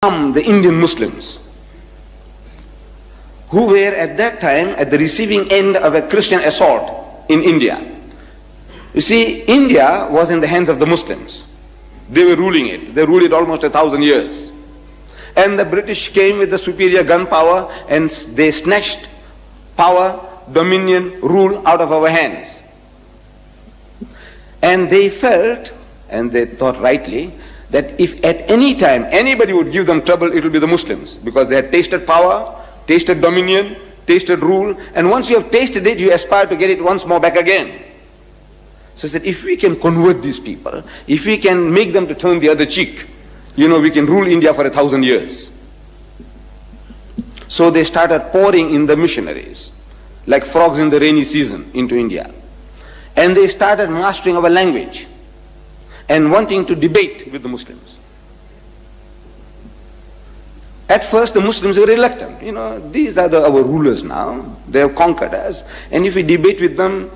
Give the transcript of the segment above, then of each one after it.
The Indian Muslims who were at that time at the receiving end of a Christian assault in India. You see, India was in the hands of the Muslims. They were ruling it. They ruled it almost 1,000 years. And the British came with the superior gun power and they snatched power, dominion, rule out of our hands. And they felt, and they thought rightly, that if at any time anybody would give them trouble, it will be the Muslims, because they had tasted power, tasted dominion, tasted rule, and once you have tasted it, you aspire to get it once more back again. So he said, if we can convert these people, if we can make them to turn the other cheek, we can rule India for 1,000 years. So they started pouring in the missionaries, like frogs in the rainy season, into India. And they started mastering our language and wanting to debate with the Muslims. At first the Muslims were reluctant. These are our rulers now. They have conquered us. And if we debate with them,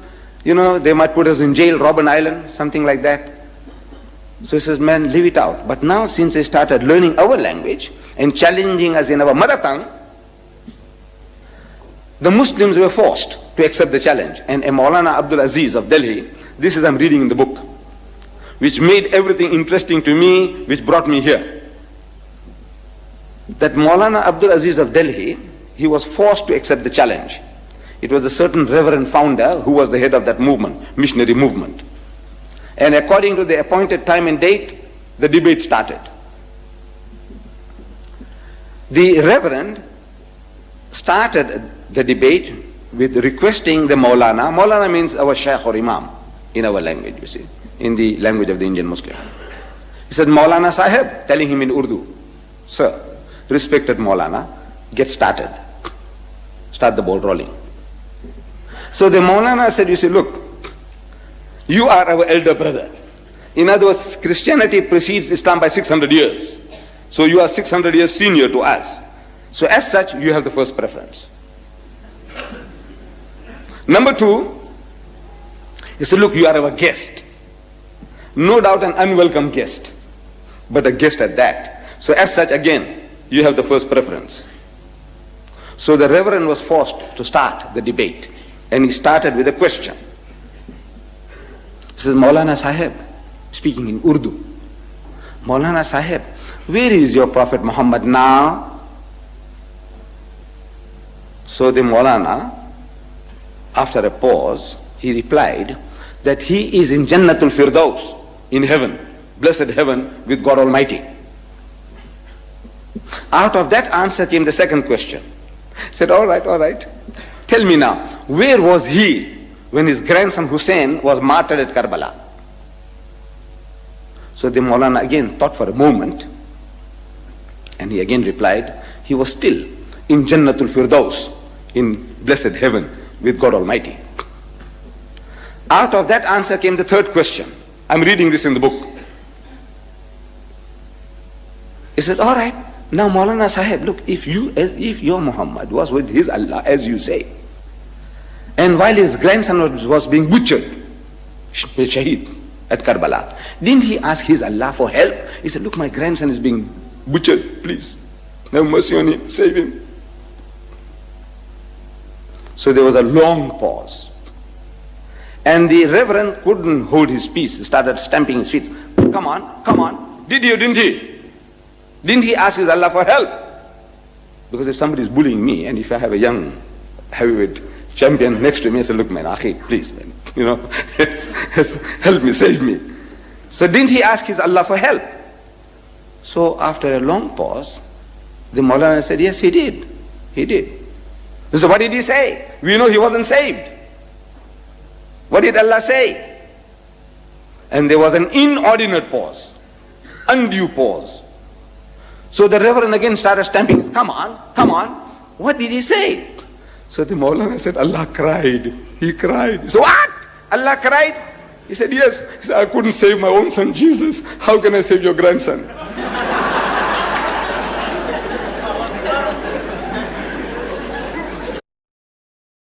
they might put us in jail, Robben Island, something like that. So he says, man, leave it out. But now since they started learning our language and challenging us in our mother tongue, the Muslims were forced to accept the challenge. And Maulana Abdul Aziz of Delhi, this is I'm reading in the book, which made everything interesting to me, which brought me here. That Maulana Abdul Aziz of Delhi, he was forced to accept the challenge. It was a certain reverend founder who was the head of that movement, missionary movement. And according to the appointed time and date, the debate started. The reverend started the debate with requesting the Maulana. Maulana means our Shaykh or Imam in our language, you see, in the language of the Indian Muslim. He said, Maulana Sahib, telling him in Urdu, sir, respected Maulana, get started. Start the ball rolling. So the Maulana said, you see, look, you are our elder brother. In other words, Christianity precedes Islam by 600 years. So you are 600 years senior to us. So as such, you have the first preference. Number two, he said, look, you are our guest. No doubt an unwelcome guest, but a guest at that. So as such, again, you have the first preference. So the Reverend was forced to start the debate, and he started with a question. He says, Maulana Sahib, speaking in Urdu, Maulana Sahib, where is your Prophet Muhammad now? So the Maulana, after a pause, he replied that he is in Jannatul Firdaus, in heaven, blessed heaven with God Almighty. Out of that answer came the second question. He said, all right, tell me now, where was he when his grandson Hussein was martyred at Karbala? So the Maulana again thought for a moment, and he again replied, he was still in Jannatul Firdaus, in blessed heaven with God Almighty. Out of that answer came the third question. I'm reading this in the book. He said, all right, now Maulana Sahib, look, if your Muhammad was with his Allah, as you say, and while his grandson was being butchered, Shaheed, at Karbala, didn't he ask his Allah for help? He said, look, my grandson is being butchered, please, have mercy on him, save him. So there was a long pause. And the Reverend couldn't hold his peace. He started stamping his feet. Come on. Didn't he? Didn't he ask his Allah for help? Because if somebody is bullying me, and if I have a young heavyweight champion next to me, I say, look, man, Akhi, please, man, help me, save me. So didn't he ask his Allah for help? So after a long pause, the Maulana said, yes, he did. He did. So what did he say? We know he wasn't saved. What did Allah say? And there was an inordinate pause, undue pause. So the Reverend again started stamping. Come on. What did he say? So the Maulana said, Allah cried. He cried. So what? Allah cried? He said, yes. He said, I couldn't save my own son Jesus. How can I save your grandson?